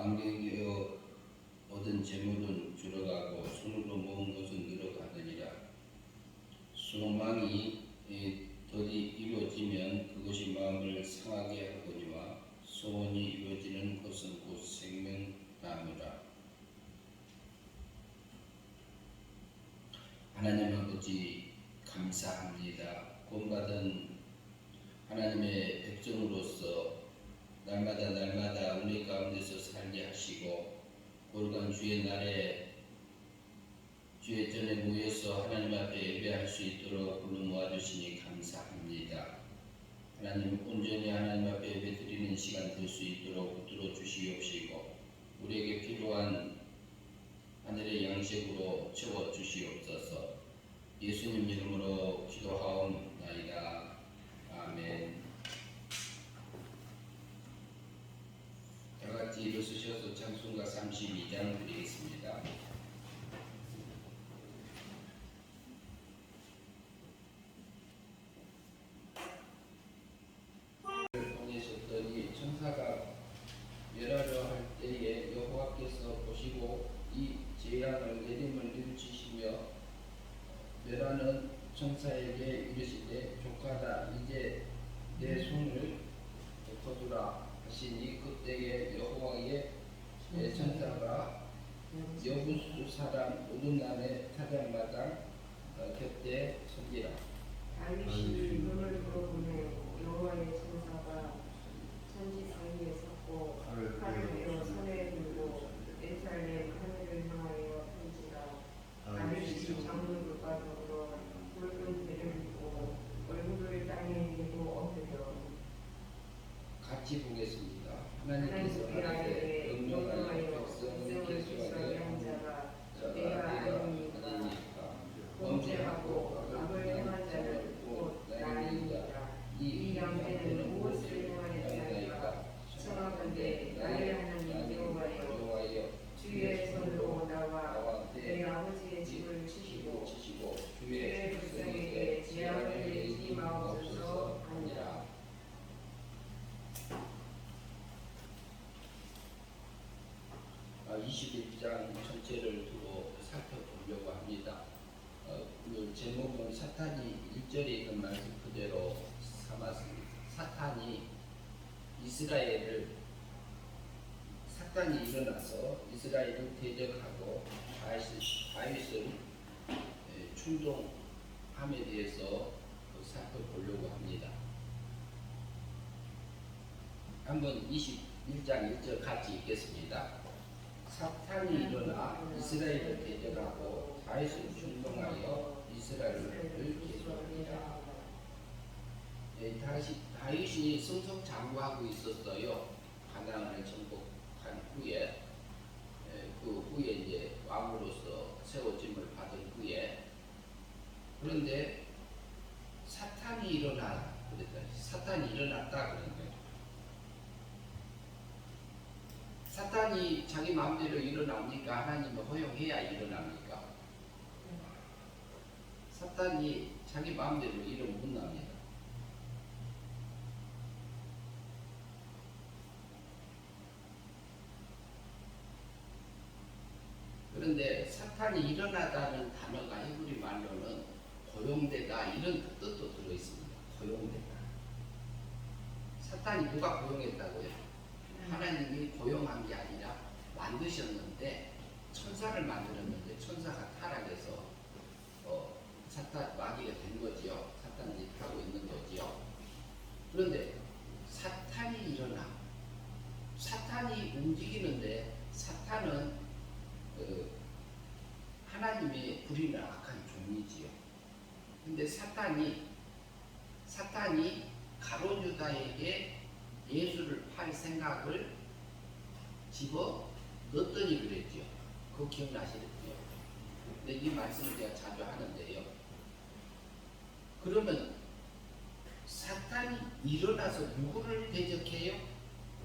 망령되어 얻은 재물은 줄어가고 손으로 모은 것은 늘어가느니라. 소망이 더디 이루어지면 그것이 마음을 상하게 하거니와 소원이 이루어지는 것은 곧 생명나무라. 하나님 아버지 감사합니다. 구원받은 하나님의 백성으로서 날마다 우리 가운데서 살게 하시고 고르간 주의 날에 주의 전에 모여서 하나님 앞에 예배할 수 있도록 불러 모아주시니 감사합니다. 하나님 온전히 하나님 앞에 예배 드리는 시간 될 수 있도록 붙들어 주시옵시고 우리에게 필요한 하늘의 양식으로 채워 주시옵소서. 예수님 이름으로 기도하옵나이다. 아멘. 다같이 일어서셔서 찬송가 32장 드리겠습니다. 보내셨더니 천사가 멸하려 할 때에 여호와께서 보시고 이 재앙을 내림을 뉘우치시며 멸하는 천사에게 이르시되 족하다 이제 내 손을 거두라 하시니 그때에 여호와의 천사가 여부수 사람 우둔남의 타작마당 곁에 서기라. 다윗이 눈을 들어보매 여호와의 천사가 천지 사이에 섰고 칼을 베어 손에 들고 예루살렘 하늘을 향하여 편지라. 다윗이 장로들과 더불어 붉은 배를 입고 얼굴을 땅에 대고 엎드려 같이 보겠습니다. 하나님께서 하나님의 명령하여 백성을 계수하게 한 자가 내가 아니니까 범죄하고 악을 행한 자는 곧 나이니라. 이 양떼는 무엇을 행하였나이까? 청하건대 나의 하나님 여호와여 주의 손으로 나와 내 아버지의 집을 치시고 주의 백성에게 재앙을 내리지 마옵소서 하니라. 21장 전체를 두고 살펴보려고 합니다. 그 제목은 사탄이 1절에 있는 말씀 그대로 삼았습니다. 사탄이 일어나서 이스라엘을 대적하고 다윗을 충동함에 대해서 살펴보려고 합니다. 한번 21장 1절 같이 읽겠습니다. 사탄이 일어나 이스라엘을 대적하고 다윗을 충동하여 이스라엘을 계수합니다. 다윗이 승성장구하고 있었어요. 가나안을 정복한 후에 그 후에 이제 왕으로서 세워짐을 받은 후에 그런데 사탄이 일어났다 그런 거예요. 사탄이 자기 마음대로 일어납니까? 하나님을 허용해야 일어납니까? 사탄이 자기 마음대로 일어나면 못 납니다. 그런데 사탄이 일어나다는 단어가 히브리 말로는 고용되다 이런 뜻도 들어있습니다. 고용되다. 사탄이 누가 고용했다고요? 하나님이 고용한 게 아니라 만드셨는데 천사를 만들었는데 천사가 타락해서 사탄 마귀가 된 거지요. 사탄이 하고 있는 거지요. 그런데 사탄이 일어나 사탄이 움직이는데 사탄은 하나님의 불의는 악한 종이지요. 근데 사탄이 가룟 유다에게 예수를 팔 생각을 집어 넣었더니 그랬죠. 그거 기억나시겠죠? 근데 이 말씀을 제가 자주 하는데요. 그러면 사탄이 일어나서 누구를 대적해요?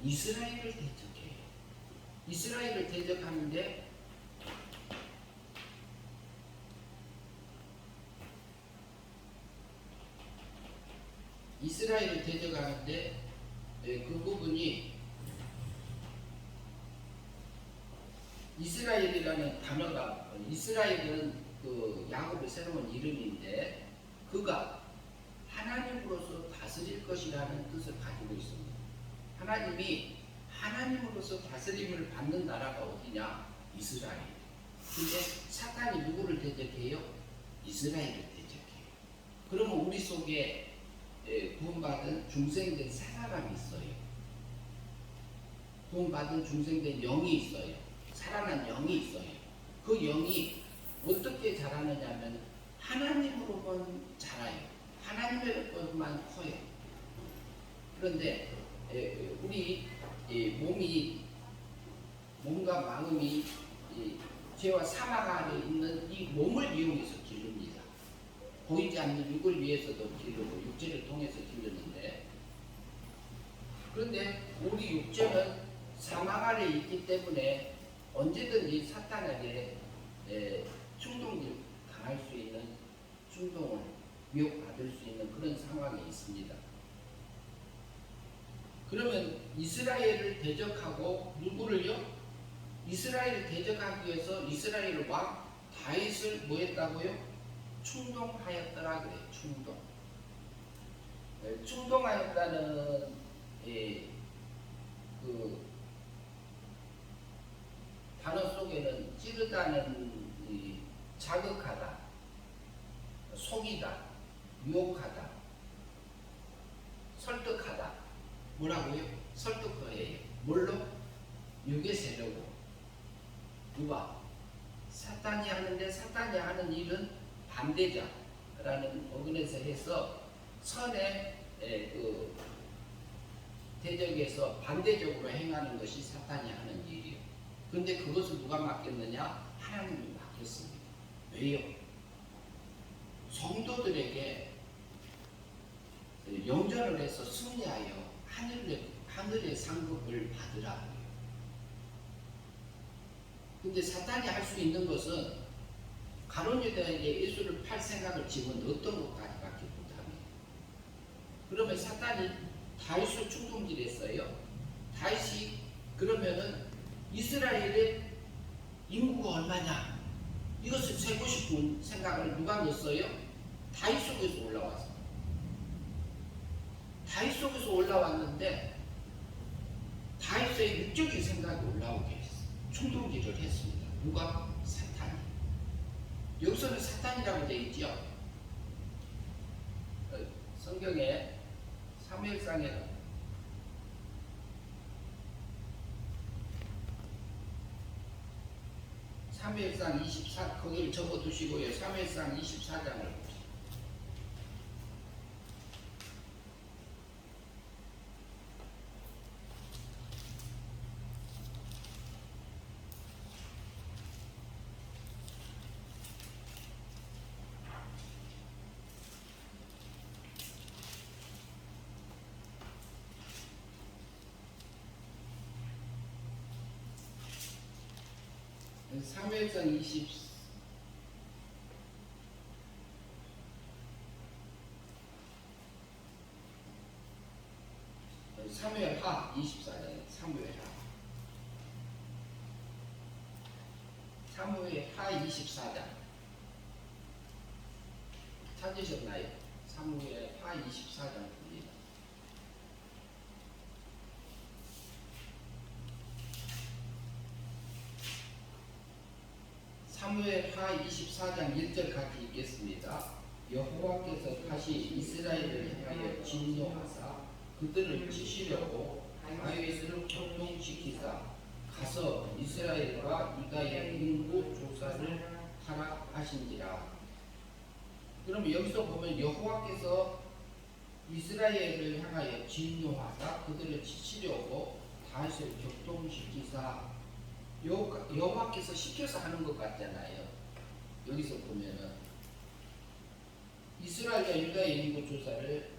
이스라엘을 대적해요. 이스라엘을 대적하는데 그 부분이 이스라엘이라는 단어가 이스라엘은 그 야곱의 새로운 이름인데 그가 하나님으로서 다스릴 것이라는 뜻을 가지고 있습니다. 하나님이 하나님으로서 다스림을 받는 나라가 어디냐? 이스라엘. 근데 사탄이 누구를 대적해요? 이스라엘을 대적해요. 그러면 우리 속에 구원받은 중생된 세 사람이 있어요. 구원받은 중생된 영이 있어요. 살아난 영이 있어요. 그 영이 어떻게 자라느냐면 하나님으로만 자라요. 하나님으로만 커요. 그런데 우리 몸과 마음이 죄와 사망 아래 있는 이 몸을 이용해서 기릅니다. 보이지 않는 육을 위해서도 기르고 육체를 통해서 기르는데, 그런데 우리 육체는 사망 아래 있기 때문에 언제든지 사탄에게 충동을 당할 수 있는, 충동을 미혹받을 수 있는 그런 상황에 있습니다. 그러면 이스라엘을 대적하고 누구를요? 이스라엘을 대적하기 위해서 이스라엘 왕 다윗을 뭐 했다고요? 충동하였더라 그래요. 충동하였다는 그 단어 속에는 찌르다는 자극하다, 속이다, 유혹하다, 설득하다. 뭐라고요? 설득거예요. 뭘로? 육의 세력으로. 누가? 사탄이 하는데 사탄이 하는 일은 반대자라는 어근에서 해서 선의 그 대적에서 반대적으로 행하는 것이 사탄이 하는 일이에요. 그런데 그것을 누가 맡겼느냐? 하나님이 맡겼습니다. 왜요? 성도들에게 영전을 해서 승리하여 하늘의 상급을 받으라. 근데 사탄이 할 수 있는 것은 가룟 유다에게 예수를 팔 생각을 지금 어떤 것까지밖에 못합니다. 그러면 사탄이 다윗을 충동질했어요. 다윗이 그러면은 이스라엘의 인구가 얼마냐? 이것을 세고 싶은 생각을 누가 넣었어요? 다윗 속에서 올라왔어요. 다윗 속에서 올라왔는데 다윗의 육적인 생각이 올라오게 했어요. 충동질을 했습니다. 누가? 사탄이. 여기서는 사탄이라고 되어 있죠. 성경에 사무엘상에 사무엘상 24 거기를 적어두시고요. 사무엘상 24장을 보시죠. 사무엘상 사무엘하 24장 사무엘하 24장 찾으셨나요? 사무엘하 24장 봅니다. 사무엘하 24장 1절까지 읽겠습니다. 여호와께서 다시 이스라엘을 향하여 진노하사 그들을 치시려고 다윗을 격동시키사 가서 이스라엘과 유다의 인구 조사를 하라 하신지라. 그럼 여기서 보면 여호와께서 이스라엘을 향하여 진노하사 그들을 치시려고 다윗을 격동시키사, 여호와께서 시켜서 하는 것 같잖아요. 여기서 보면은 이스라엘과 유다의 인구 조사를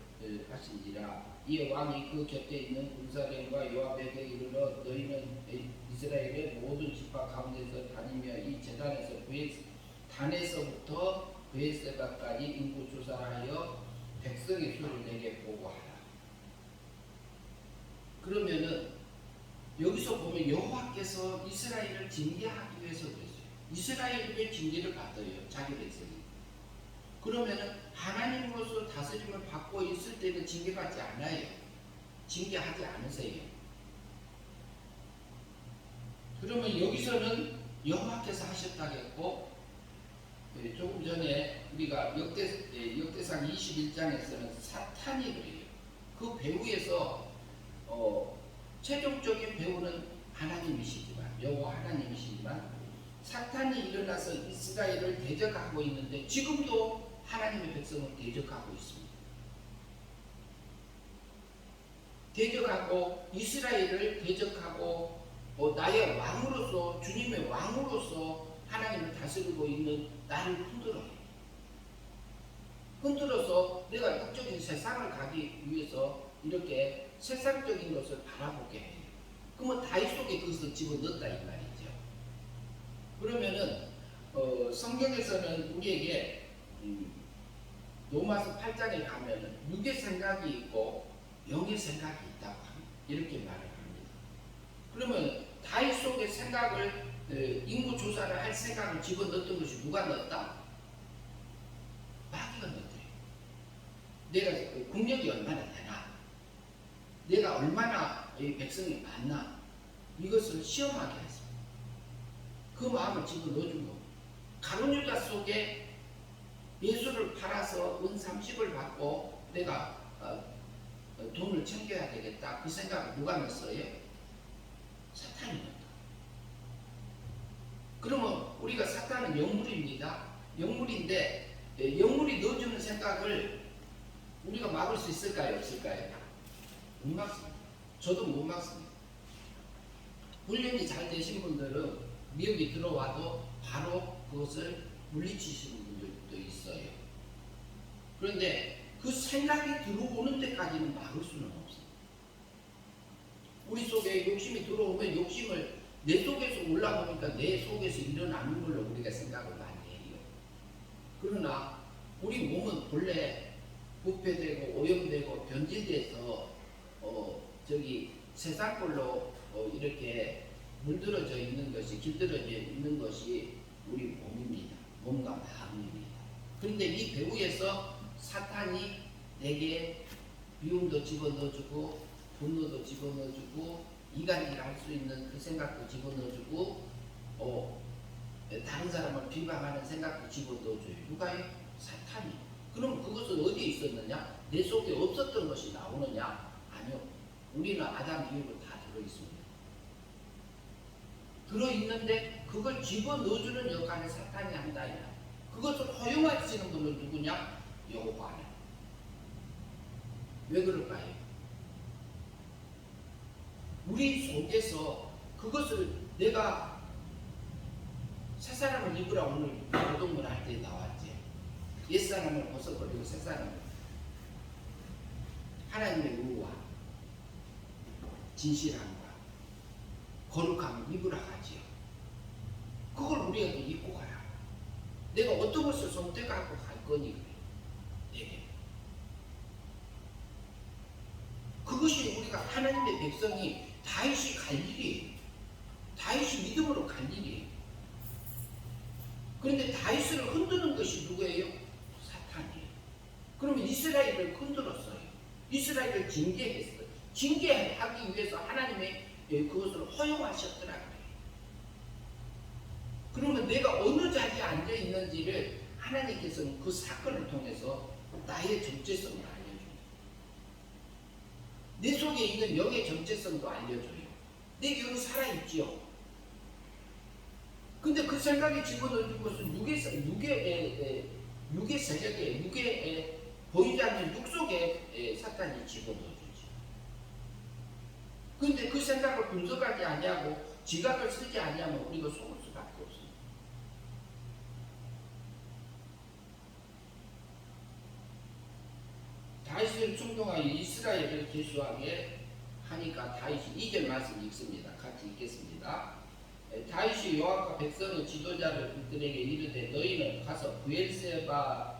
하신지라. 이에 왕이 그 곁에 있는 군사령과 요압에게 이르러 너희는 이스라엘의 모든 지파 가운데서 다니며 이 제단에서 단에서부터 베에세바까지 인구 조사하여 백성의 수를 내게 보고하라. 그러면은 여기서 보면 여호와께서 이스라엘을 징계하기 위해서 그랬어요. 이스라엘이 왜 징계를 받아요? 자기 백성이. 그러면은 하나님으로서 다스림을 받고 있을 때는 징계받지 않아요. 징계하지 않으세요. 그러면 여기서는 여호와께서 하셨다겠고, 조금 전에 우리가 역대상 21장에서는 사탄이 그래요. 그 배후에서 최종적인 배후는 하나님이시지만, 여호와 하나님이시지만 사탄이 일어나서 이스라엘을 대적하고 있는데 지금도 하나님의 백성을 대적하고 있습니다. 대적하고 이스라엘을 대적하고 나의 왕으로서, 주님의 왕으로서 하나님을 다스리고 있는 나를 흔들어요. 흔들어서 내가 육적인 세상을 가기 위해서 이렇게 세상적인 것을 바라보게 해요. 그러면 다윗 속에 그것을 집어넣었다 이 말이죠. 그러면은 성경에서는 우리에게 로마서 8장에 가면은 육의 생각이 있고 영의 생각이 있다고 합니다. 이렇게 말을 합니다. 그러면 다윗 속의 생각을 인구 조사를 할 생각을 집어넣었던 것이 누가 넣었다? 마귀가 넣었대요. 내가 국력이 얼마나 되나? 내가 얼마나 이 백성이 많나? 이것을 시험하게 했습니다. 그 마음을 집어넣어준 겁니다. 가룟 유다 속에 예수를 팔아서 은 30을 받고 내가 돈을 챙겨야 되겠다. 그 생각을 누가 넣었어요? 사탄이 넣었다. 그러면 우리가 사탄은 영물입니다. 영물인데 영물이 넣어주는 생각을 우리가 막을 수 있을까요? 없을까요? 못 막습니다. 저도 못 막습니다. 훈련이 잘 되신 분들은 미혹이 들어와도 바로 그것을 물리치시는 분들도 있어요. 그런데 그 생각이 들어오는 데까지는 막을 수는 없어요. 우리 속에 욕심이 들어오면 욕심을 내 속에서 올라오니까 내 속에서 일어나는 걸로 우리가 생각을 많이 해요. 그러나 우리 몸은 본래 부패되고 오염되고 변질돼서 세상 걸로 이렇게 물들어져 있는 것이, 길들어져 있는 것이 우리 몸입니다. 몸과 마음입니다. 그런데 이 배후에서 사탄이 내게 미움도 집어넣어주고 분노도 집어넣어주고 이간질 할 수 있는 그 생각도 집어넣어주고 다른 사람을 비방하는 생각도 집어넣어줘요. 누가요? 사탄이. 그럼 그것은 어디에 있었느냐? 내 속에 없었던 것이 나오느냐? 아니요. 우리는 아담 이후로 다 들어있습니다. 들어있는데 그걸 집어넣어주는 역할을 사탄이 한다. 그것을 허용하시는 분은 누구냐? 여호와는. 왜 그럴까요? 우리 속에서 그것을 내가 새 사람을 입으라 오늘 노동을 할 때 나왔지. 옛 사람을 벗어버리고 새 사람을. 하나님의 의와 진실함과 거룩함을 입으라 하지요. 그걸 우리가 입고 가라. 내가 어떤 것을 선택하고 갈 거니 그래. 내게. 그것이 우리가 하나님의 백성이 다윗이 갈 일이에요. 다윗이 믿음으로 갈 일이에요. 그런데 다윗을 흔드는 것이 누구예요? 사탄이에요. 그러면 이스라엘을 흔들었어요. 이스라엘을 징계했어요. 징계하기 위해서 하나님의 그것을 허용하셨더라고요. 그러면 내가 어느 자리에 앉아 있는지를 하나님께서는 그 사건을 통해서 나의 정체성을 알려줘요. 내 속에 있는 영의 정체성도 알려줘요. 내게 여기 살아있지요. 근데 그 생각이 집어넣는 것은 육의 세력에, 육의 보이지 않는 육 속에 사탄이 집어넣어주지. 근데 그 생각을 분석하지 아니하고 지각을 쓰지 아니하면 우리가 속을 수밖에 없습니다. 다윗을 충동하여 이스라엘을 계수하게 하니까 다윗이 2절 말씀 읽습니다. 같이 읽겠습니다. 다윗이 요압과 백성의 지도자를 그들에게 이르되 너희는 가서 브엘세바에서부터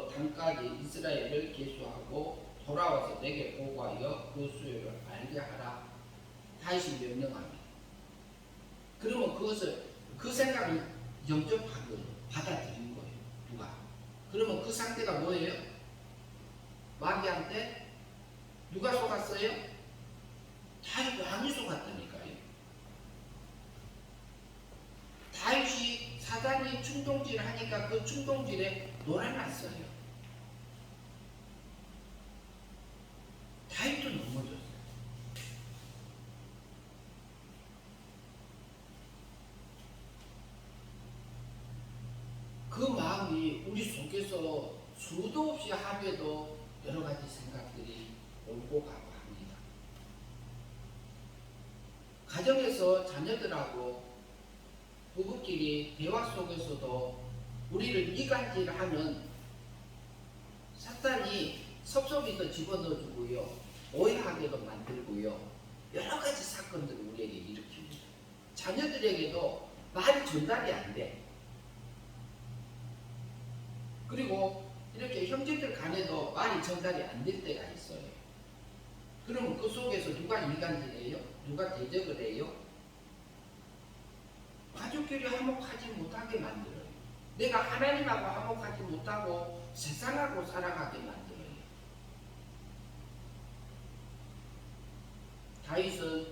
단까지 이스라엘을 계수하고 돌아와서 내게 보고하여 그 수요를 알게 하라. 다윗이 명령합니다. 그러면 그것을 그 생각을 영접하고 받아들인 거예요. 누가? 그러면 그 상태가 뭐예요? 마귀한테 누가 속았어요? 다윗 왕이 속았다니까요. 다윗이 사단이 충동질을 하니까 그 충동질에 놀아났어요. 다윗도 넘어졌어요. 그 마음이 우리 속에서 수도 없이 하루에도 여러 가지 생각들이 오고 가고 합니다. 가정에서 자녀들하고 부부끼리 대화 속에서도 우리를 이간질하는 사탄이 섭섭이도 집어넣어주고요, 오해하게도 만들고요, 여러 가지 사건들을 우리에게 일으킵니다. 자녀들에게도 말이 전달이 안 돼. 그리고 이렇게 형제들 간에도 말이 전달이 안 될 때가 있어요. 그러면 그 속에서 누가 이간질해요? 누가 대적을 해요? 가족끼리 화목하지 못하게 만들어요. 내가 하나님하고 화목하지 못하고 세상하고 살아가게 만들어요. 다윗은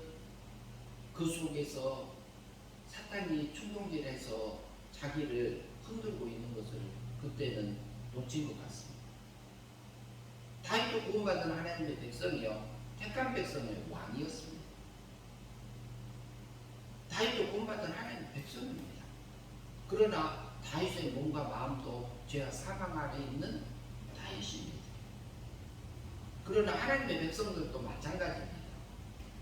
그 속에서 사탄이 충동질해서 자기를 흔들고 있는 것을 그때는 놓친 것 같습니다. 다윗도 구원받은 하나님의 백성이요, 택한 백성의 왕이었습니다. 다윗도 구원받은 하나님의 백성입니다. 그러나 다윗의 몸과 마음도 죄와 사망 아래 있는 다윗입니다. 그러나 하나님의 백성들도 마찬가지입니다.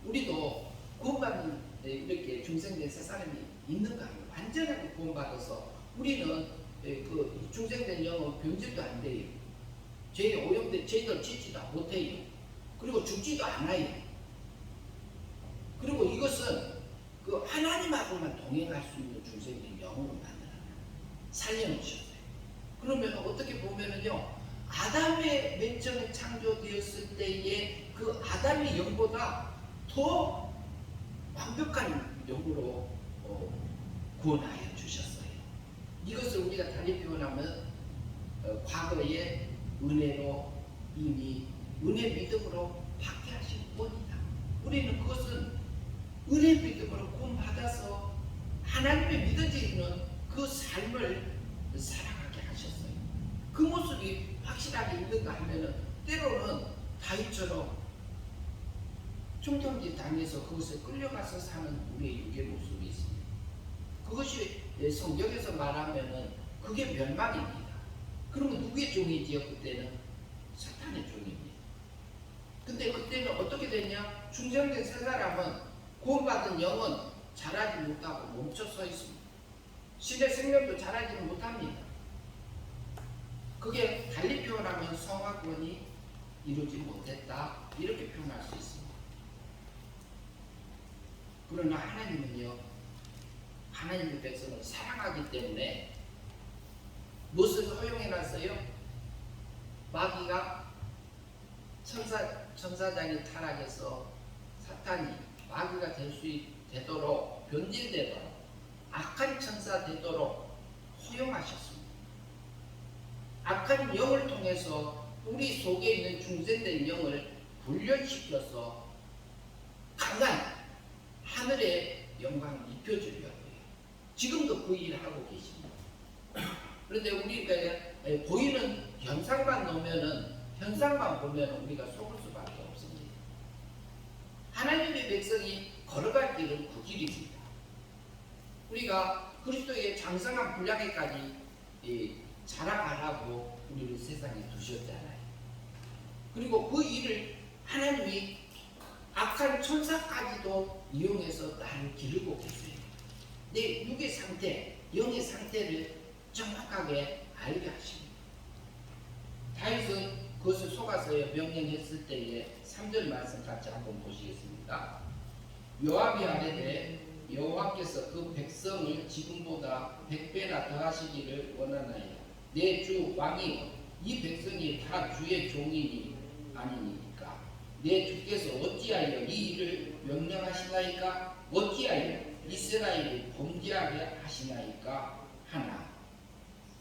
우리도 구원받는 이렇게 중생된 세 사람이 있는가 하면 완전하게 구원받아서 우리는 그 중생된 영은 변질도 안 돼요. 죄에 오염된 죄를 짓지도 못해요. 그리고 죽지도 않아요. 그리고 이것은 그 하나님하고만 동행할 수 있는 중생된 영으로 만들어요. 살려놓으셨어요. 그러면 어떻게 보면은요, 아담의 맨 처음에 창조되었을 때의 그 아담의 영보다 더 완벽한 영으로 구원하여 주셨어요. 이것을 우리가 달리 표현하면 과거의 은혜로 이미 은혜 믿음으로 받게 하신 분이다. 우리는 그것은 은혜 믿음으로 구원받아서 하나님의 믿어지는 그 삶을 살아가게 하셨어요. 그 모습이 확실하게 있는가 하면은 때로는 다윗처럼 충동질 당해서 그것에 끌려가서 사는 우리의 육의 모습이 있습니다. 그것이 성경에서 말하면은 그게 멸망입니다. 그러면 누구의 종이지요? 그때는 사탄의 종입니다. 근데 그때는 어떻게 됐냐? 중생된 세 사람은 구원받은 영은 자라지 못하고 멈춰 서 있습니다. 신의 생명도 자라지 못합니다. 그게 달리 표현하면 성화권이 이루지 못했다, 이렇게 표현할 수 있습니다. 그러나 하나님은요, 하나님의 백성을 사랑하기 때문에 무엇을 허용해놨어요? 마귀가 천사장이 타락해서 사탄이 마귀가 되도록, 변질되도록, 악한 천사 되도록 허용하셨습니다. 악한 영을 통해서 우리 속에 있는 중생된 영을 훈련시켜서 강한 하늘의 영광을 입혀주려고 해요. 지금도 그 일을 하고 계십니다. 그런데 우리가 보이는 현상만 보면 우리가 속을 수밖에 없습니다. 하나님의 백성이 걸어갈 길은 그 길입니다. 우리가 그리스도의 장성한 분량에까지 자라가라고 우리를 세상에 두셨잖아요. 그리고 그 일을 하나님이 악한 천사까지도 이용해서 나를 기르고 계세요. 내 육의 상태, 영의 상태를 정확하게 알게 하십니다. 다윗은 그것을 속아서 명령했을 때에 3절 말씀 같이 한번 보시겠습니다. 요압이 아뢰되 여호와께서 그 백성을 지금보다 100배나 더하시기를 원하나이다. 내 주 왕이 이 백성이 다 주의 종이니 아니니까 내 주께서 어찌하여 이 일을 명령하시나이까? 어찌하여 이스라엘이 범죄하게 하시나이까? 하나.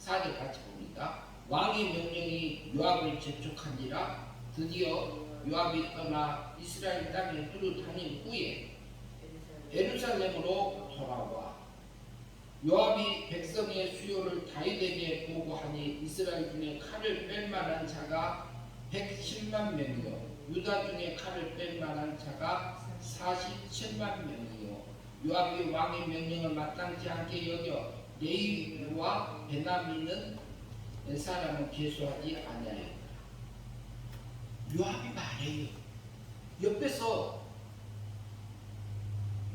4절 같이 봅니다. 왕의 명령이 요압을 재촉한지라 드디어 요압이 떠나 이스라엘 땅에 두루 다닌 후에 예루살렘으로 돌아와 요압이 백성의 수요를 다윗에게 보고하니 이스라엘 중에 칼을 뺄 만한 자가 110만 명이요 유다 중에 칼을 뺄 만한 자가 47만 명이요 요압이 왕의 명령을 마땅치 않게 여겨 레위와 베냐민은 사람은 계수하지 아니하였다. 요압이 말해요. 옆에서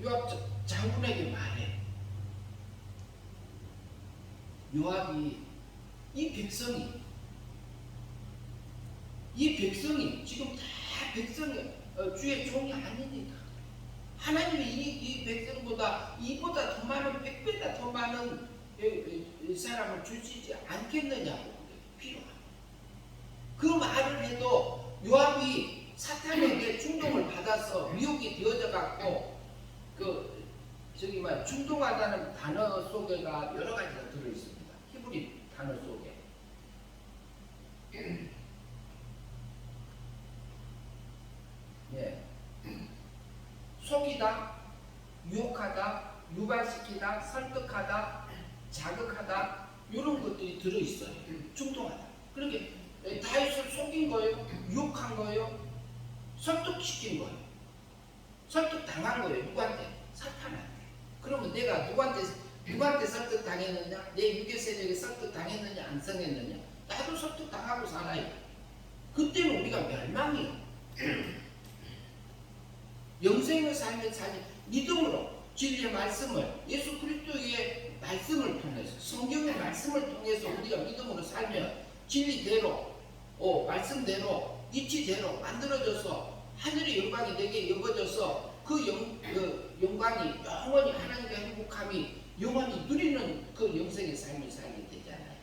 요압 장군에게 말해. 요압이 이 백성이 지금 다 백성이 주의 종이 아니니까 하나님이 이 백성보다 이보다 더 많은 100배나 더 많은 사람을 주시지 않겠느냐고 필요합니다. 그 말을 해도 요압이 사탄에게 충동을 받아서 미혹이 되어져 갖고 충동하다는 단어 속에가 여러 가지가 들어 있습니다. 히브리 단어 속에. 예. 속이다, 유혹하다, 유발시키다, 설득하다, 자극하다 이런 것들이 들어 있어요. 충동하다. 그러니까 다윗을 속인 거예요, 유혹한 거예요, 설득시킨 거예요, 설득당한 거예요. 누구한테? 사탄한테. 그러면 내가 누구한테 설득당했느냐? 내 유괴 세력에 설득당했느냐? 안 성했느냐? 나도 설득당하고 살아요. 그때는 우리가 멸망이에요. 영생의 삶을 살지 믿음으로 진리의 말씀을 예수 그리스도의 말씀을 통해서 성경의 말씀을 통해서 우리가 믿음으로 살면 진리대로 말씀대로 이치대로 만들어져서 하늘의 영광이 내게 여겨져서 그 영광이 영원히 하나님과 행복함이 영원히 누리는 그 영생의 삶을 살게 되잖아요.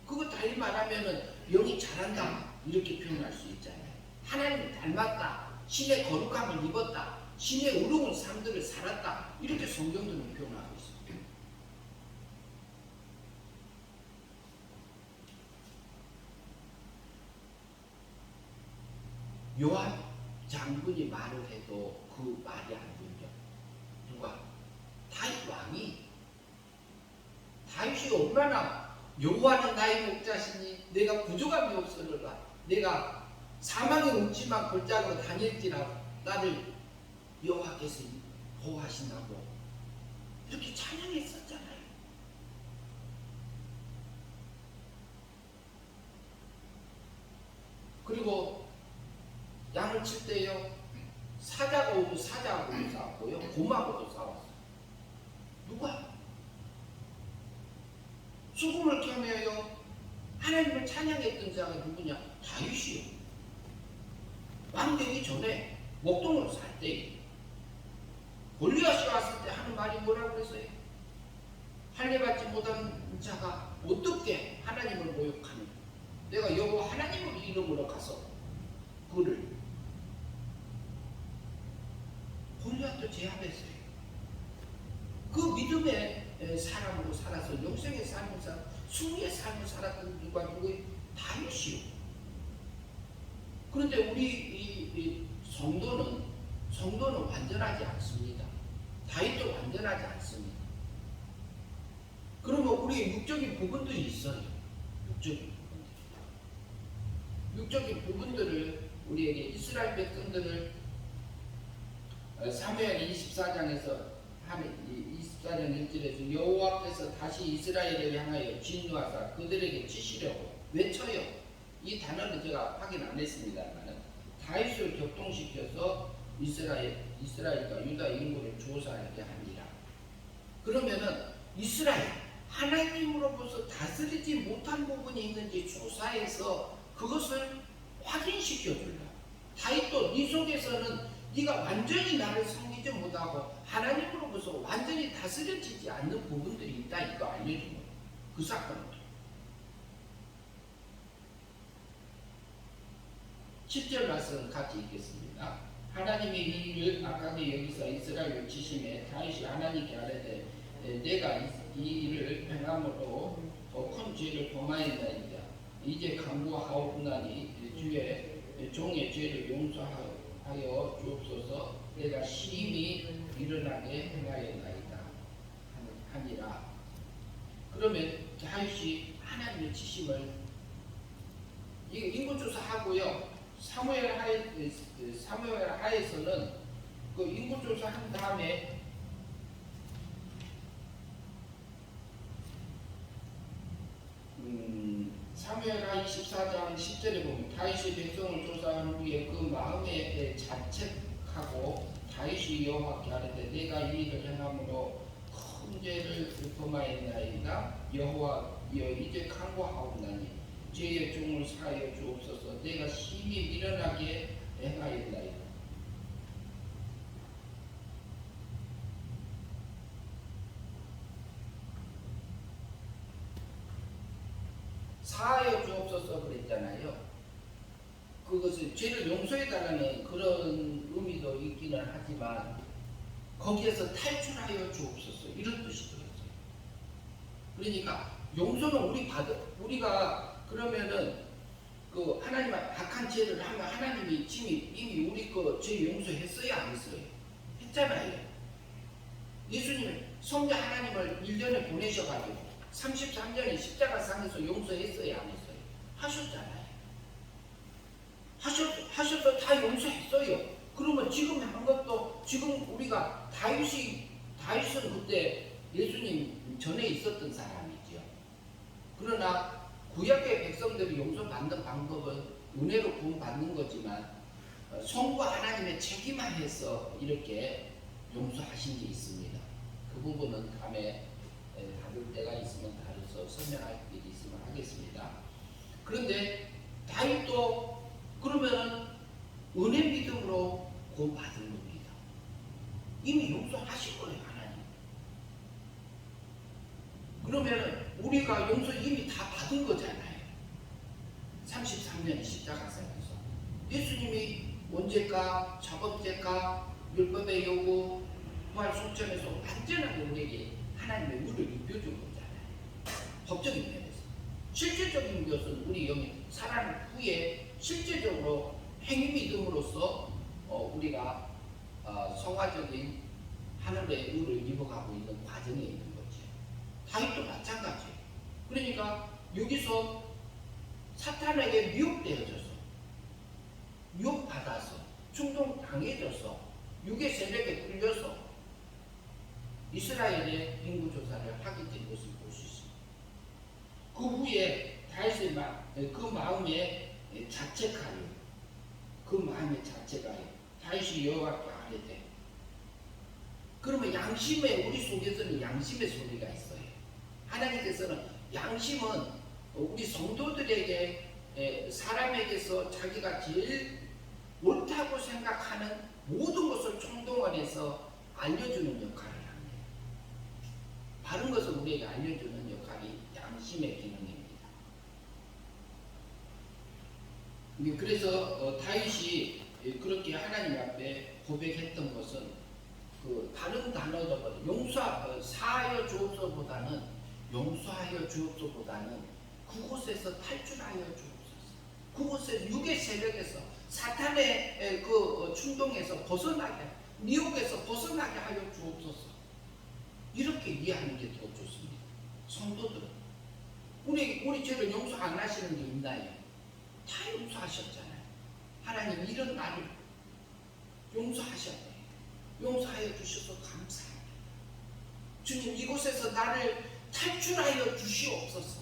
그거 달리 말하면은 영이 잘한다 이렇게 표현할 수 있잖아요. 하나님을 닮았다, 신의 거룩함을 입었다, 신의 의로운 삶들을 살았다 이렇게 성경들은 표현하고 있습니다. 요압 장군이 말을 해도 그 말이 안 들려. 누가? 다윗 왕이. 다윗이 얼마나 여호와는 나의 목자시니 내가 부족함이 없으리라. 내가 사망의 음침한 골짜기로 다닐지라도 나를 여호와께서 보호하신다고 이렇게 찬양했었잖아요. 그리고 양을 칠 때요 사자가 오고 사자하고도 싸웠고요 곰하고도 싸웠어요. 누가? 수금을 켜며요 하나님을 찬양했던 자가 누구냐? 다윗이요. 왕 되기 전에 목동으로 살 때 골리앗이 왔을 때 하는 말이 뭐라고 그랬어요? 할례받지 못한 자가 어떻게 하나님을 모욕하느냐? 내가 여호와 하나님의 이름으로 가서 그를 골리앗도 제압했어요. 그 믿음의 사람으로 살아서 영생의 삶을 살아 승리의 삶을 살았던 누가 누구예요? 다윗이요. 그런데 우리 이 성도는 완전하지 않습니다. 다윗도 완전하지 않습니다. 그러면 우리의 육적인 부분들이 있어요. 육적인 부분들을 우리에게 이스라엘 백성들을 사무엘 24장에서 24장 1절에서 여호와께서 다시 이스라엘을 향하여 진노하사 그들에게 치시려고 외쳐요. 이 단어는 제가 확인 안 했습니다만 다윗을 격동시켜서 이스라엘과 유다 인구를 조사하게 합니다. 그러면은 이스라엘 하나님으로부터 다스리지 못한 부분이 있는지 조사해서 그것을 확인시켜 줄라. 다윗도 네 속에서는 네가 완전히 나를 섬기지 못하고 하나님으로부터 완전히 다스려지지 않는 부분들이 있다 이거 알려준 거예요. 그 사건은 7절 말씀 같이 읽겠습니다. 하나님이 이 일을 악하게 여기서 이스라엘을 치심에 다윗이 하나님께 아뢰되 내가 이 일을 행함으로 큰 죄를 범하였나이다. 이제 간구하옵나니 주의 종의 죄를 용서하여 주옵소서. 내가 심히 일어나게 행하였나이다 하니라. 그러면 다윗이 하나님의 지심을 이게 인구조사하고요. 사무엘 하에서는 그 인구조사한 다음에 사무엘하 24장 10절에 보면 다윗이 백성을 조사한 후에 그 마음에 자책하고 다윗이 여호와께 아뢰되 내가 이 일을 행함으로 큰 죄를 범하였나이다. 여호와여 이제 간구하옵나니 죄의 종을 사하여 주옵소서. 내가 심히 미련하게 행하였나이다. 사하여 주옵소서 그랬잖아요. 그것은 죄를 용서해달라는 그런 의미도 있기는 하지만 거기에서 탈출하여 주옵소서 이런 뜻이 들었어요. 그러니까 용서는 우리가 그러면은 그 하나님 악한 죄를 하면 하나님이 이미 우리 그 죄 용서했어요, 안 했어요? 했잖아요. 예수님은 성자 하나님을 1년에 보내셔가지고 33년에 십자가상에서 용서했어요, 안 했어요? 하셨잖아요. 하셔서 다 용서했어요. 그러면 지금 한 것도 지금 우리가 다윗은 그때 예수님 전에 있었던 사람이죠. 그러나 구약의 백성들이 용서받는 방법은 은혜로 구원받는 거지만 성부 하나님의 책임하에서 이렇게 용서하신 게 있습니다. 그 부분은 다음에 다룰 때가 있으면 다뤄서 설명할 일이 있으면 하겠습니다. 그런데 다윗도 그러면 은혜 믿음으로 구원받은 겁니다. 이미 용서하신 거예요, 하나님. 그러면 우리가 용서 이미 다 받은 거잖아요. 33년 십자가상에서 예수님이 원죄가, 자법죄가, 율법의 요구, 부활 속전에서 완전하게 우리에게 하나님의 의를 입혀준 거잖아요. 법적인 면에서. 실제적인 것은 우리 영이 살아난 후에 실제적으로 행위 믿음으로써 우리가 성화적인 하늘의 의를 입어가고 있는 과정에 있는 거죠. 다윗도 마찬가지예요. 그러니까 여기서 사탄에게 미혹되어져서 미혹받아서 충동당해져서 육의 세력에 끌려서 이스라엘의 인구조사를 하게 된 것을 볼 수 있습니다. 그 후에 다윗의 그 마음에 자책하여 다윗이 여호와께 아뢰되 그러면 양심에 우리 속에서는 양심의 소리가 있어요. 하나님께서는 양심은 우리 성도들에게 사람에게서 자기가 제일 옳다고 생각하는 모든 것을 총동원해서 알려주는 역할을 합니다. 바른 것을 우리에게 알려주는 역할이 양심의 기능입니다. 그래서 다윗이 그렇게 하나님 앞에 고백했던 것은 그 다른 단어도 사하여 주옵소서보다는 용서하여 주옵소서보다는 그곳에서 탈출하여 주옵소서. 그곳에 육의 세력에서 사탄의 그 충동에서 벗어나게, 미혹에서 벗어나게 하여 주옵소서. 이렇게 이해하는 게 더 좋습니다. 성도들은 우리 죄를 용서 안 하시는 게 있나요? 다 용서하셨잖아요. 하나님 이런 나를 용서하셨네. 용서하여 주셔서 감사합니다. 주님 이곳에서 나를 탈출하여 주시옵소서.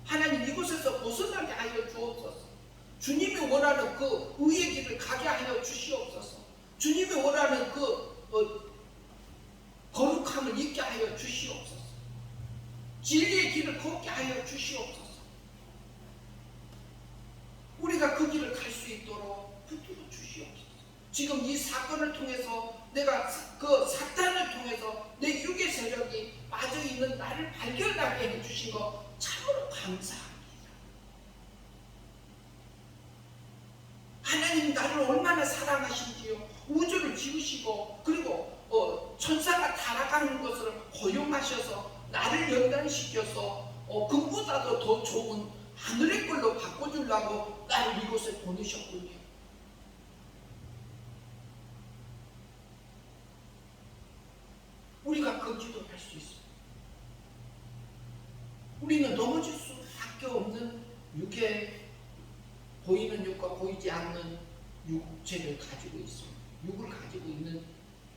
하나님 이곳에서 벗어나게 하여 주옵소서. 주님이 원하는 그 의의 길을 가게 하여 주시옵소서. 주님이 원하는 그 거룩함을 잊게 하여 주시옵소서. 진리의 길을 걷게 하여 주시옵소서. 우리가 그 길을 갈 수 있도록 붙들어 주시옵소서. 지금 이 사건을 통해서 내가 그 사탄을 통해서 내 육의 세력이 빠져있는 나를 발견하게 해주신 거 참으로 감사합니다. 하나님 허용하셔서 나를 연단시켜서 그보다도 더 좋은 하늘의 걸로 바꿔주려고 나를 이곳에 보내셨군요. 우리가 그 기도할 수 있어요. 우리는 넘어질 수밖에 없는 육에 보이는 육과 보이지 않는 육체를 가지고 있습니다. 육을 가지고 있는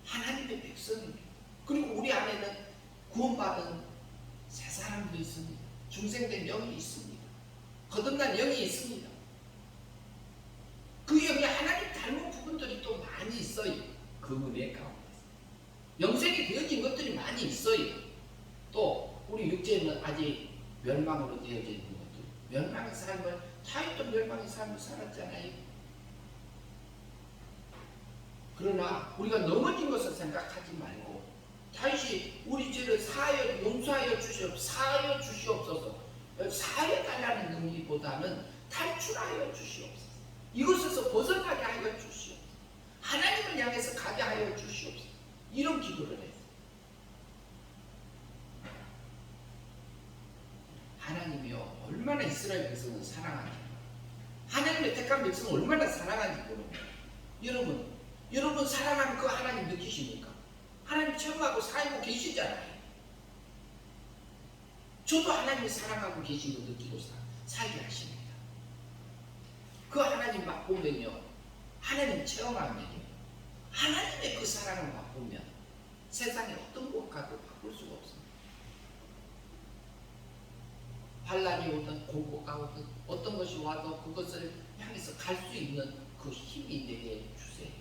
하나님의 백성입니다. 그리고 우리 안에는 구원받은 새 사람도 있습니다. 중생된 영이 있습니다. 거듭난 영이 있습니다. 그 영이 하나님 닮은 부분들이 또 많이 있어요. 그 은혜 가운데 영생이 되어진 것들이 많이 있어요. 또 우리 육체는 아직 멸망으로 되어져 있는 것들, 멸망의 삶을 타했던 멸망의 삶을 살았잖아요. 그러나 우리가 넘어진 것을 생각하지 말고 다시 우리 죄를 용서하여 주시옵소서. 사하여 달라는 의미보다는 탈출하여 주시옵소서. 이것에서 벗어나게 하여 주시옵소서. 하나님을 향해서 가게 하여 주시옵소서. 이런 기도를 했어요. 하나님이요, 얼마나 이스라엘 백성을 사랑하는지, 하나님의 택한 백성을 얼마나 사랑하는지 모릅니다. 여러분 사랑하는 그 하나님 느끼십니까? 하나님 처음하고 살고 계시잖아요. 저도 하나님이 사랑하고 계신 거 느끼고 살게 하십니다. 그 하나님 맛보면요, 하나님 체험하면요, 하나님의 그 사랑을 맛보면 세상에 어떤 것과도 바꿀 수가 없습니다. 환란이 오든 공고가 오든 어떤 것이 와도 그것을 향해서 갈 수 있는 그 힘이 내게 주세요.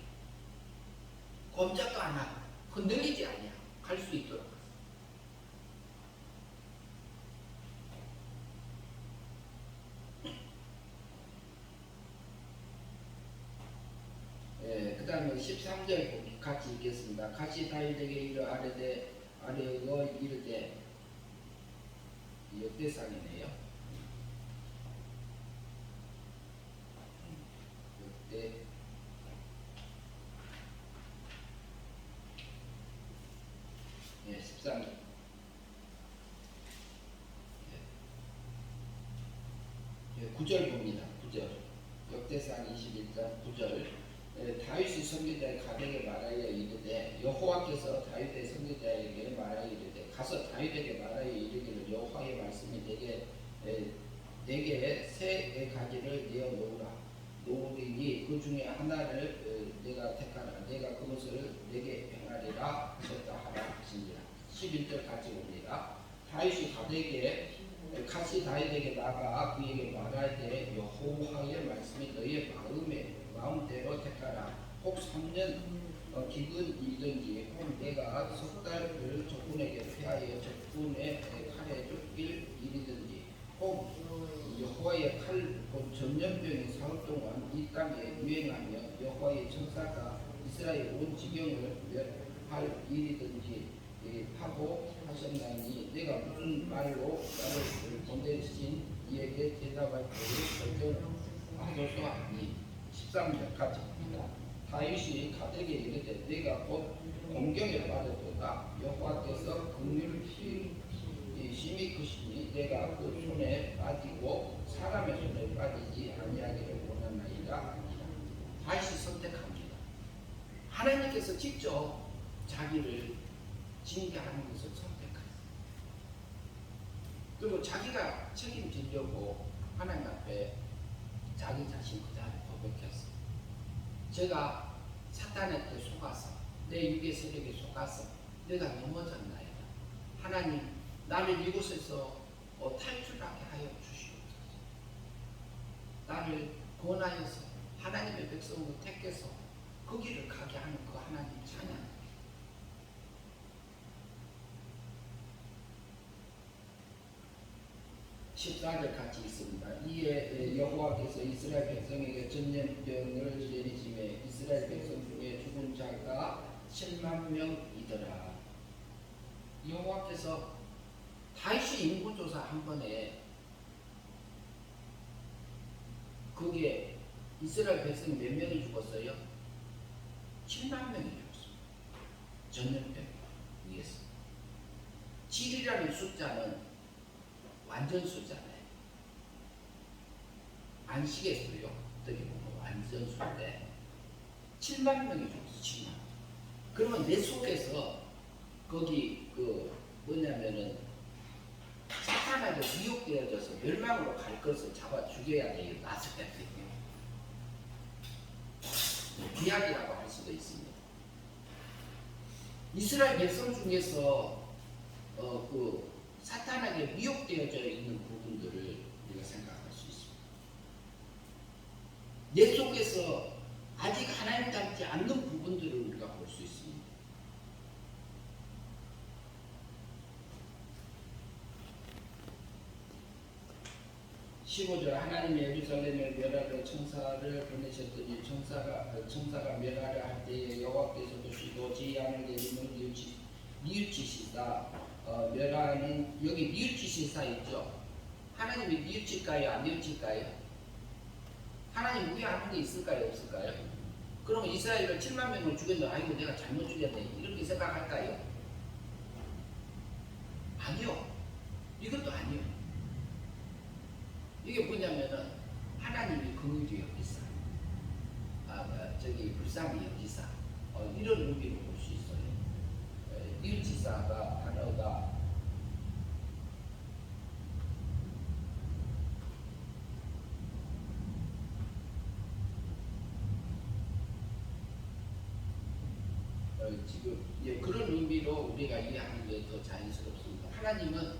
꼼짝도 안 하고 흔들리지 않냐 갈 수 있도록. 그 다음에 13절 같이 읽겠습니다. 같이 다윗에게 이르 아뢰어 이르되, 역대상이네요. 역대 13절. 9절 봅니다. 9절. 역대상 21장 9절. 다윗이 선지자의 가족에게 말하여 이르되, 여호와께서 다윗의 선지자에게 말하여 이르되, 가서 다윗에게 말하여 이르기를 여호와의 말씀이 내게 새 가지를 내어 놓으리니 그 중에 하나를 내가 택하라. 내가 그것을 내게 행하리라 하셨다 하라 하시니라. 11절 같이 봅니다. 다윗이 같이 다윗에게 나가 그에게 말하되, 여호와의 말씀이 너의 마음대로 택하라. 혹 3년 기근이든지 혹 내가 석 달을 적군에게 피하여 적군의 칼에 쫓길 일이든지 혹 여호와의 칼 곧 전염병이 사흘 동안 이 땅에 유행하며 여호와의 천사가 이스라엘 온 지경을 멸할 일이든지 하고 하셨나니 내가 무슨 말로 나를 보내신 이에게 대답할 때를 결정하소서 하니. 13절 같이 봅니다. 다윗이 가드에게 이르되, 내가 곧 공경에 빠졌도다. 여호와께서 긍휼히 심히 크시니 내가 그 손에 빠지고 사람의 손에 빠지지 아니하기를 원하나이다. 다윗이 선택합니다. 하나님께서 직접 자기를 징계하는 것을 선택했어요. 그리고 자기가 책임지려고 하나님 앞에 자기 자신 그대로 고백했어요. 제가 사탄한테 속아서, 내 육의 세력에 속아서 내가 넘어졌나이다. 하나님, 나를 이곳에서 탈출하게 하여 주시옵소서. 나를 권하여서 하나님의 백성으로 택해서 그 길을 가게 하는 그 하나님 찬양. 14절 같이 있습니다. 이에 여호와께서 이스라엘 백성에게 전염병을 내리심에 이스라엘 백성 중에 죽은 자가 7만 명이더라. 여호와께서 다윗이 인구조사 한 번에 거기에 이스라엘 백성이 몇 명이 죽었어요? 7만 명이 죽었어요. 전염병 위해서. 7이라는 숫자는 완전 숫자네. 안식에서요. 어떻게 보면 완전 숫자인데 7만 명이 죽었어. 7만. 그러면 내 속에서 거기 뭐냐면은 사탄에게 미혹되어져서 멸망으로 갈 것을 잡아 죽여야 돼요. 놔줘야 돼요. 비약이라고 할 수도 있습니다. 이스라엘 백성 중에서 사탄에게 미혹되어져 있는 부분들을 우리가 생각할 수 있습니다. 내 속에서 아직 하나님 닮지 않는 부분들을 우리가 볼 수 있습니다. 15절 하나님이 예루살렘에 멸하러 청사를 보내셨더니 청사가 멸하려 할 때에 여호와께서 보시고 재앙을 내리면 뉘우치시다. 멸하는 여기 뉘우치시다 있죠. 하나님이 뉘우칠까요? 안 뉘우칠까요? 하나님 우회하는 게 있을까요? 없을까요? 그러면 이스라엘을 7만 명을 죽였는데 아이고 내가 잘못 죽였네 이렇게 생각할까요? 아니요. 이것도 아니요. 이게 뭐냐면은 하나님이 긍휼히 여기사 불쌍히 여기사 이런 의미로 볼 수 있어요. 뉘우치사가 단어가 지금 그런 의미로 우리가 이해하는 게 더 자연스럽습니다. 하나님은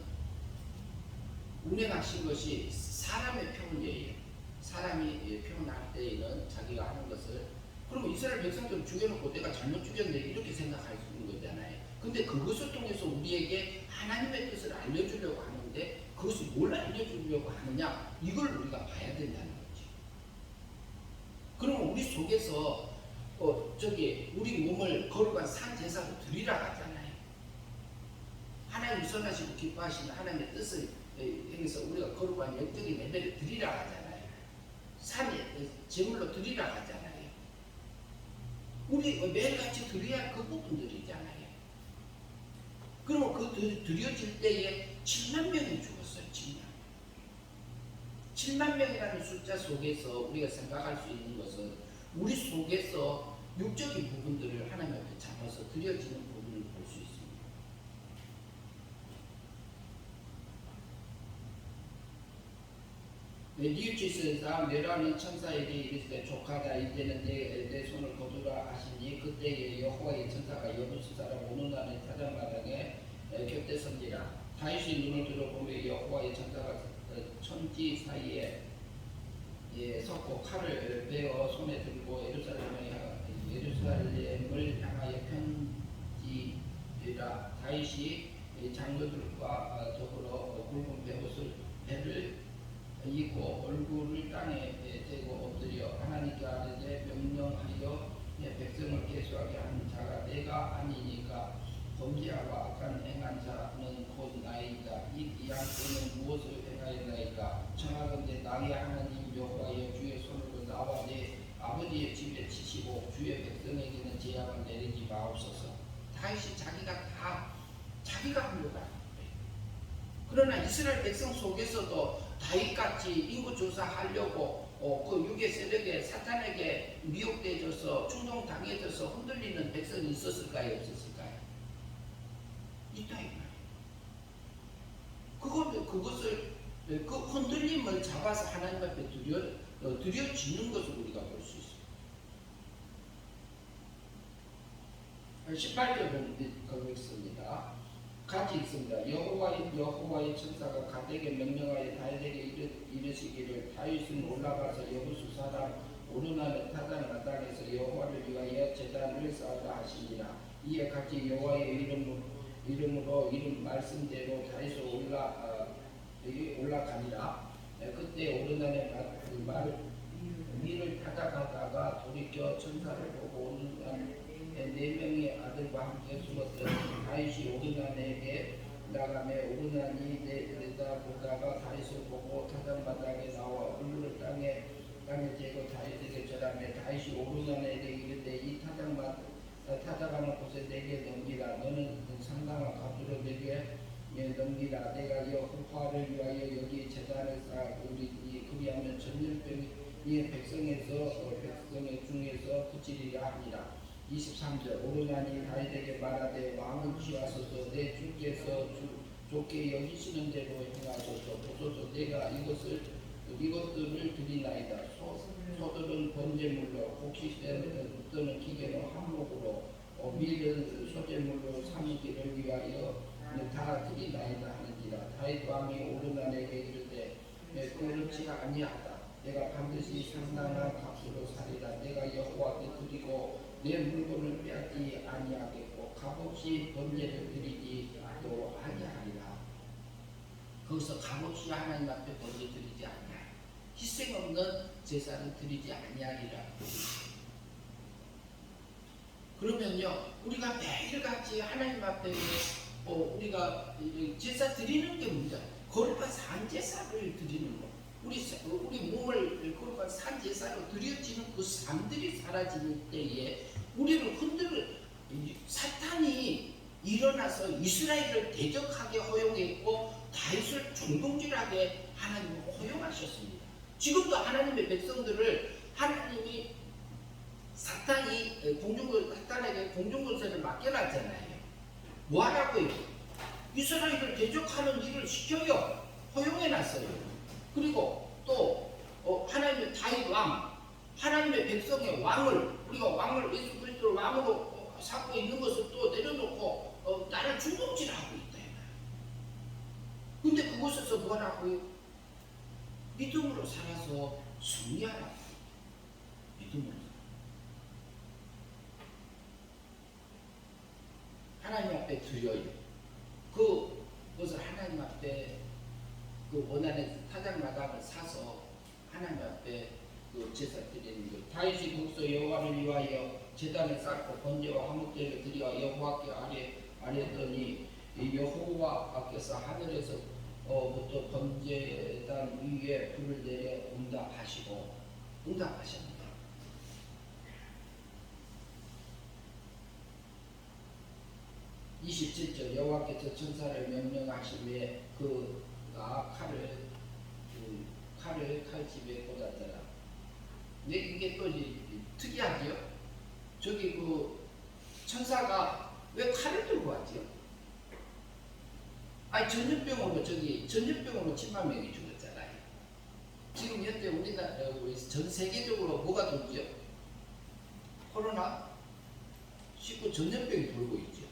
운행하신 것이 사람의 표현이에요. 사람이 표현할 때에는 자기가 하는 것을 그러면 이스라엘 백성들을 죽여놓고 내가 잘못 죽였네 이렇게 생각할 수 있는 거잖아요. 근데 그것을 통해서 우리에게 하나님의 뜻을 알려주려고 하는데 그것을 뭘 알려주려고 하느냐 이걸 우리가 봐야 된다는 거죠. 그러면 우리 속에서 우리 몸을 거룩한 산 제사로 드리라 하잖아요. 하나님 선하시고 기뻐하시는 하나님의 뜻을 여기서 우리가 거룩한 영적인 예배를 드리라 하잖아요. 산에 제물로 드리라 하잖아요. 우리 매일같이 드려야 할 그 부분들이잖아요. 그러면 그 드려질 때에 7만 명이 죽었어요. 7만 명이라는 숫자 속에서 우리가 생각할 수 있는 것은 우리 속에서 육적인 부분들을 하나님 앞에 잡아서 드려지는 부분을 볼 수 있습니다. 뉘우치시사 멸하는 천사에게 이르시되 족하다 이제는 내 손을 거두라 하시니 그때에 여호와의 천사가 여부수 사람 오는 날에 타작마당에 곁에 선지라. 다윗이 눈을 들어보며 여호와의 천사가 천지 사이에 섰고 칼을 베어 손에 들고 예루살렘을 향하여 편지라. 다윗이 장로들과 더불어 굵은 배를 입고 얼굴을 땅에 대고 엎드려 하나님께 아뢰되 명령하여 백성을 계수하게 하는 자가 내가 아니니까 범죄하고 악한 행한 자는 곧 나이다. 이 양떼는 무엇을 행하였나이까? 청하건대 나의 하나님 여호와여 주의 손으로 나와 내 아버지의 집에 치시고 주의 백성에게는 재앙을 내리지 마옵소서. 다윗이 자기가 하려고 하는 거예요. 그러나 이스라엘 백성 속에서도 다윗같이 인구조사하려고 그 유괴 세력에 사탄에게 미혹되어져서 충동당해져서 흔들리는 백성이 있었을까요? 없었을까요? 있다 이 말이에요. 그것을 그 흔들림을 잡아서 하나님 앞에 드려지는 것을 우리가 볼 수 있습니다. 18절을 거겠습니다. 같이 있습니다. 여호와의 천사가 갓에게 명령하여 다윗에게 이르시기를 다윗은 올라가서 여부수 사람 오르나는 타단 마당에서 여호와를 위하여 제단을 쌓으라 하시니라. 이에 같이 여호와의 이름으로 이름 말씀대로 다윗은 올라가니라. 그때 오르나는 위를 타작하다가 돌이켜 천사를 보고 오르난 4명의 아들과 함께 숨었더니 다윗이 오르난에게 나가매 오르난이 내다보다가 다윗을 보고 타작마당에 나와 얼굴을 땅에 대고 다윗에게 절하매 다윗이 오르난에게 이르되 이 타작하는 곳에 내게 넘기라. 너는 상당한 값으로 내게 넘기라. 내가 여호와를 위하여 여기 제단을 쌓으리니 그리하면 전염병이 백성의 중에서 그치리라 하니라. 23절 오르나니 다윗에게 말하되 왕은 취하소서 내 주께서 좋게 여기시는 대로 행하소서. 보소서 내가 이것들을 드리나이다. 소들은 번제물로, 곡식된 또는 기계로 한목으로, 밀은 소제물로 삼기를 위하여 다 드리나이다 하느니라. 다윗 왕이 오르나에게 이르되 그렇지 아니하다. 내가 반드시 상당한 값으로 사리라. 내가 여호와께 드리고 내 물건을 빼앗지 아니하겠고 값없이 번제를 드리지도 아니하리라. 거기서 값없이 하나님 앞에 번제 드리지 아니하리라. 희생 없는 제사를 드리지 아니하리라. 그러면요, 우리가 매일같이 하나님 앞에 우리가 제사 드리는 게 문제야. 거룩한 산제사를 드리는 거. 우리 몸을 거룩한 산제사로 드려지는 그 삶들이 사라지는 때에 우리를 흔들 사탄이 일어나서 이스라엘을 대적하게 허용했고 다윗을 종동질하게 하나님은 허용하셨습니다. 지금도 하나님의 백성들을 하나님이 사탄에게 공중권세를 맡겨놨잖아요. 뭐하라고요? 이스라엘을 대적하는 일을 시켜요. 허용해놨어요. 그리고 또 하나님의 다윗 왕, 하나님의 백성의 왕을, 우리가 왕을 예수 그리스도를 왕으로 삼고 있는 것을 또 내려놓고 나를 중동질하고 있다. 근데 그곳에서 뭐라고요? 믿음으로 살아서 승리하라. 믿음으로. 하나님 앞에 드려요. 그것을 하나님 앞에 그 원하는 타작마당을 사서 하나님 앞에 그 제사 드리는 것. 다윗이 거기서 여호와를 위하여 제단을 쌓고 번제와 화목제를 드려 여호와께 아뢰더니 여호와께서 하늘에서 부터 번제단 위에 불을 내려 응답하셨습니다. (27절) 여호와께서 천사를 명령하시매 그가 칼을 칼집에 꽂았더라. 근데 이게 또 특이하죠. 저기 그 천사가 왜 칼을 들고 왔죠? 아니 전염병으로 7만 명이 죽었잖아요. 지금 현재 우리나라 전 세계적으로 뭐가 돌죠? 코로나 19 전염병이 돌고 있죠.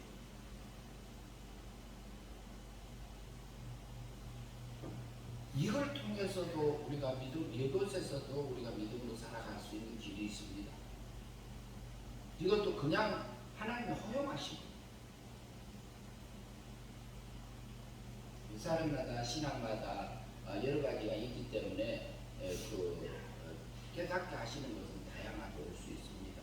이걸 통해서도 우리가 이것에서도 우리가 믿음으로 살아갈 수 있는 길이 있습니다. 이것도 그냥 하나님의 허용하시고 사람마다 신앙마다 여러 가지가 있기 때문에 깨닫게 하시는 것은 다양하게 올 수 있습니다.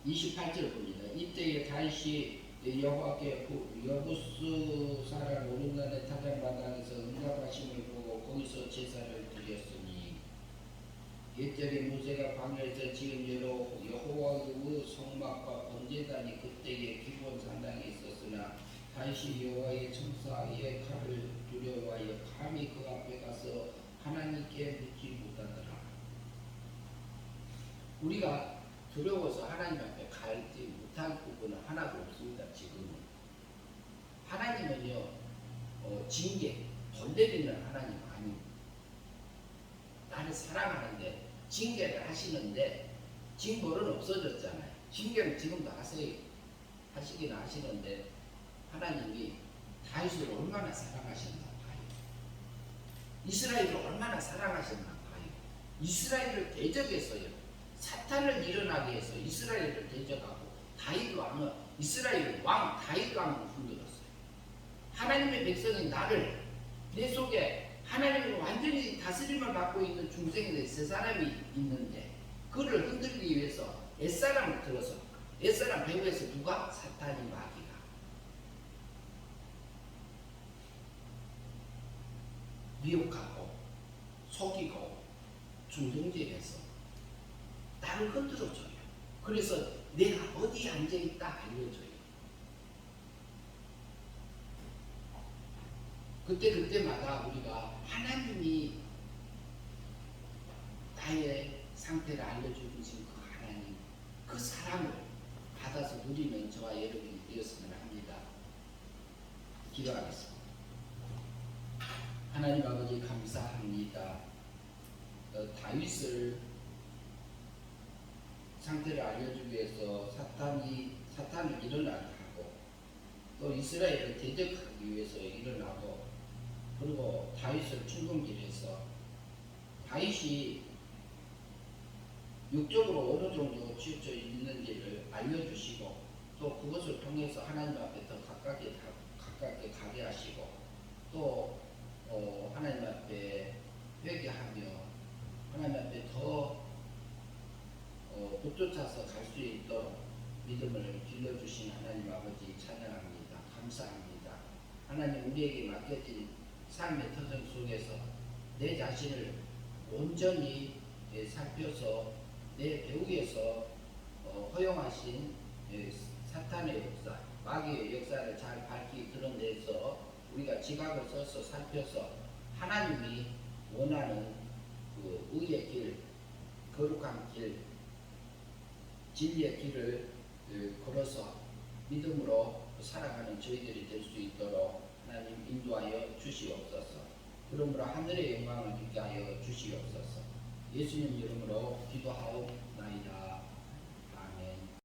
28절 봅니다. 이때에 다윗이 여호와께 여부스 사람 오른날의 타작마당에서 응답하심을 보고 거기서 제사를 드렸으니 옛절에 모세가 광야에서 지은 여호와의 성막과 번제단이 그때의 기본 산당에 있었으나 다윗이 여호와의 천사의 칼을 두려워하여 감히 그 앞에 가서 하나님께 묻지 못하더라. 우리가 두려워서 하나님 앞에 갈지 못한 부분은 하나도 없습니다. 지금은 하나님은요 징계, 벌 내리는 하나님 아닙니다. 나를 사랑하는데 징계를 하시는데 징벌은 없어졌잖아요. 징계는 지금도 하시긴 하시는데 하나님이 다윗을 얼마나 사랑하셨나 봐요. 이스라엘을 얼마나 사랑하셨나 봐요. 이스라엘을 대적해서요. 사탄을 일어나게 해서 이스라엘을 대적하고 다윗 왕은 이스라엘 왕 다윗 왕을 흔들었어요. 하나님의 백성인 나를 내 속에 하나님을 완전히 다스림을 받고 있는 중생의 세 사람이 있는데 그를 흔들기 위해서 옛사람을 들어서 옛사람 배후에서 누가? 사탄이 마귀가 미혹하고 속이고 중동질해서 나를 흔들어줘요. 그래서 내가 어디에 앉아있다 알려줘요. 그때마다 우리가 하나님이 나의 상태를 알려주신 그 하나님, 그 사랑을 받아서 누리는 저와 여러분이 되었으면 합니다. 기도하겠습니다. 하나님 아버지 감사합니다. 다윗을 상태를 알려주기 위해서 사탄을 일어나게 하고 또 이스라엘을 대적하기 위해서 일어나고 그리고 다윗을 충동질해서 다윗이 육적으로 어느 정도 치우쳐 있는지를 알려주시고 또 그것을 통해서 하나님 앞에 더 가깝게 가게 하시고 또 하나님 앞에 회개하며 하나님 앞에 더 붙쫓아서 갈 수 있도록 믿음을 길러주신 하나님 아버지 찬양합니다. 감사합니다. 하나님 우리에게 맡겨진 삶의 터전 속에서 내 자신을 온전히 살펴서 내 배후에서 허용하신 사탄의 역사, 마귀의 역사를 잘 밝히 드러내서 우리가 지각을 써서 살펴서 하나님이 원하는 그 의의 길, 거룩한 길, 진리의 길을 걸어서 믿음으로 살아가는 저희들이 될 수 있도록 하나님 인도하여 주시옵소서. 그러므로 하늘의 영광을 믿게 하여 주시옵소서. 예수님 이름으로 기도하옵나이다.